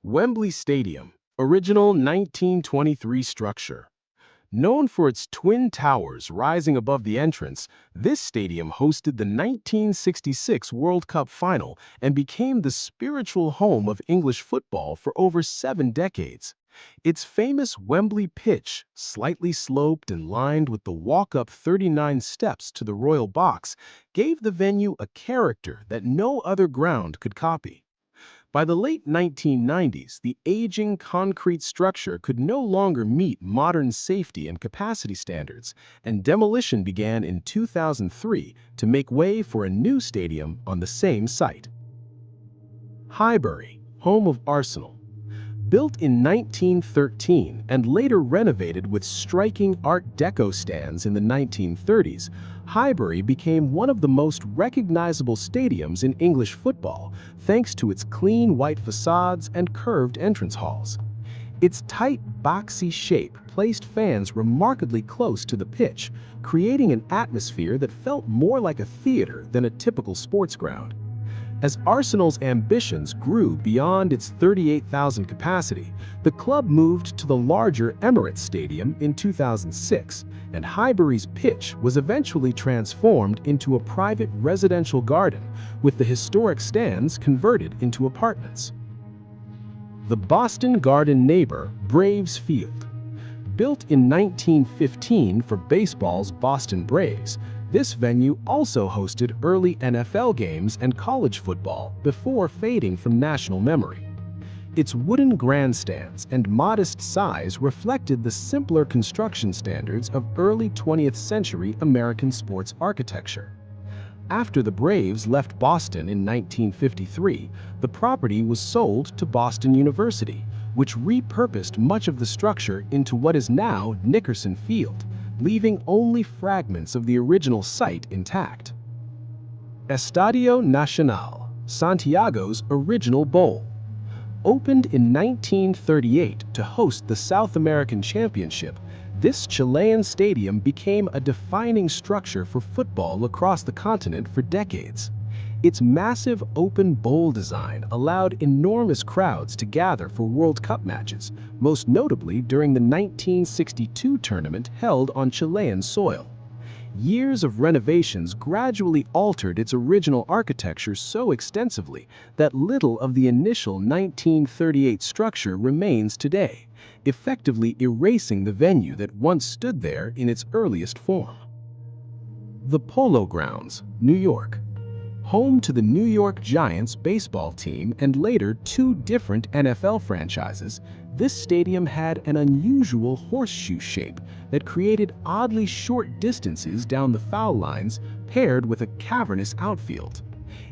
Wembley Stadium, original 1923 structure. Known for its twin towers rising above the entrance, this stadium hosted the 1966 World Cup final and became the spiritual home of English football for over 7 decades. Its famous Wembley pitch, slightly sloped and lined with the walk-up 39 steps to the royal box, gave the venue a character that no other ground could copy. By the late 1990s, the aging concrete structure could no longer meet modern safety and capacity standards, and demolition began in 2003 to make way for a new stadium on the same site. Highbury, home of Arsenal. Built in 1913 and later renovated with striking Art Deco stands in the 1930s, Highbury became one of the most recognizable stadiums in English football thanks to its clean white facades and curved entrance halls. Its tight, boxy shape placed fans remarkably close to the pitch, creating an atmosphere that felt more like a theater than a typical sports ground. As Arsenal's ambitions grew beyond its 38,000 capacity, the club moved to the larger Emirates Stadium in 2006, and Highbury's pitch was eventually transformed into a private residential garden, with the historic stands converted into apartments. The Boston Garden neighbor, Braves Field. Built in 1915 for baseball's Boston Braves, this venue also hosted early NFL games and college football before fading from national memory. Its wooden grandstands and modest size reflected the simpler construction standards of early 20th century American sports architecture. After the Braves left Boston in 1953, the property was sold to Boston University, which repurposed much of the structure into what is now Nickerson Field, leaving only fragments of the original site intact. Estadio Nacional, Santiago's original bowl. Opened in 1938 to host the South American Championship, this Chilean stadium became a defining structure for football across the continent for decades. Its massive open bowl design allowed enormous crowds to gather for World Cup matches, most notably during the 1962 tournament held on Chilean soil. Years of renovations gradually altered its original architecture so extensively that little of the initial 1938 structure remains today, effectively erasing the venue that once stood there in its earliest form. The Polo Grounds, New York. Home to the New York Giants baseball team and later two different NFL franchises, this stadium had an unusual horseshoe shape that created oddly short distances down the foul lines paired with a cavernous outfield.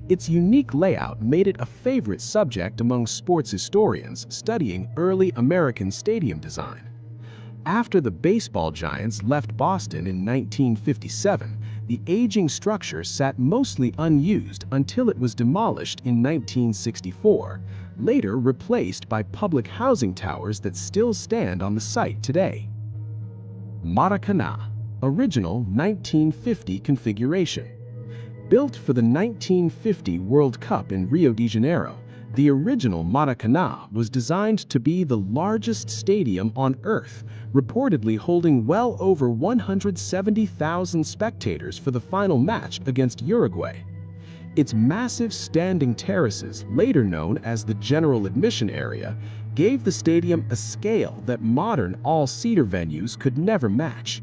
Its unique layout made it a favorite subject among sports historians studying early American stadium design. After the baseball giants left Boston in 1957, the aging structure sat mostly unused until it was demolished in 1964, later replaced by public housing towers that still stand on the site today. Maracanã, original 1950 configuration. Built for the 1950 World Cup in Rio de Janeiro, the original Maracanã was designed to be the largest stadium on Earth, reportedly holding well over 170,000 spectators for the final match against Uruguay. Its massive standing terraces, later known as the General Admission Area, gave the stadium a scale that modern all-seater venues could never match.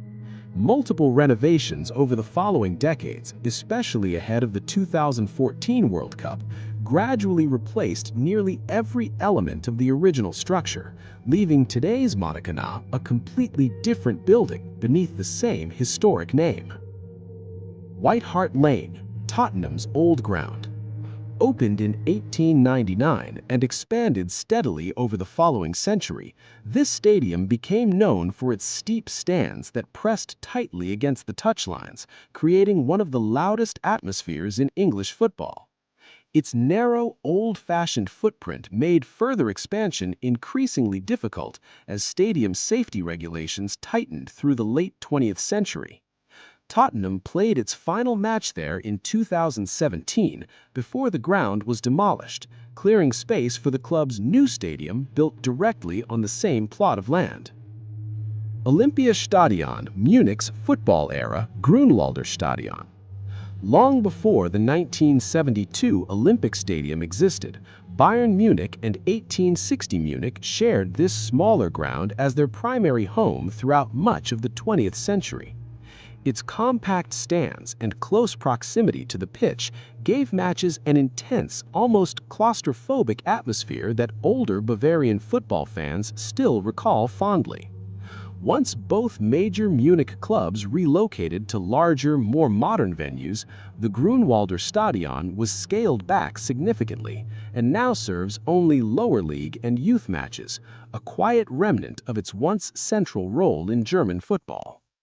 Multiple renovations over the following decades, especially ahead of the 2014 World Cup, gradually replaced nearly every element of the original structure, leaving today's Maracanã a completely different building beneath the same historic name. White Hart Lane, Tottenham's old ground. Opened in 1899 and expanded steadily over the following century, this stadium became known for its steep stands that pressed tightly against the touchlines, creating one of the loudest atmospheres in English football. Its narrow, old-fashioned footprint made further expansion increasingly difficult as stadium safety regulations tightened through the late 20th century. Tottenham played its final match there in 2017 before the ground was demolished, clearing space for the club's new stadium built directly on the same plot of land. Olympiastadion, Munich's football era Grünwalder Stadion. Long before the 1972 Olympic Stadium existed, Bayern Munich and 1860 Munich shared this smaller ground as their primary home throughout much of the 20th century. Its compact stands and close proximity to the pitch gave matches an intense, almost claustrophobic atmosphere that older Bavarian football fans still recall fondly. Once both major Munich clubs relocated to larger, more modern venues, the Grünwalder Stadion was scaled back significantly and now serves only lower league and youth matches, a quiet remnant of its once central role in German football.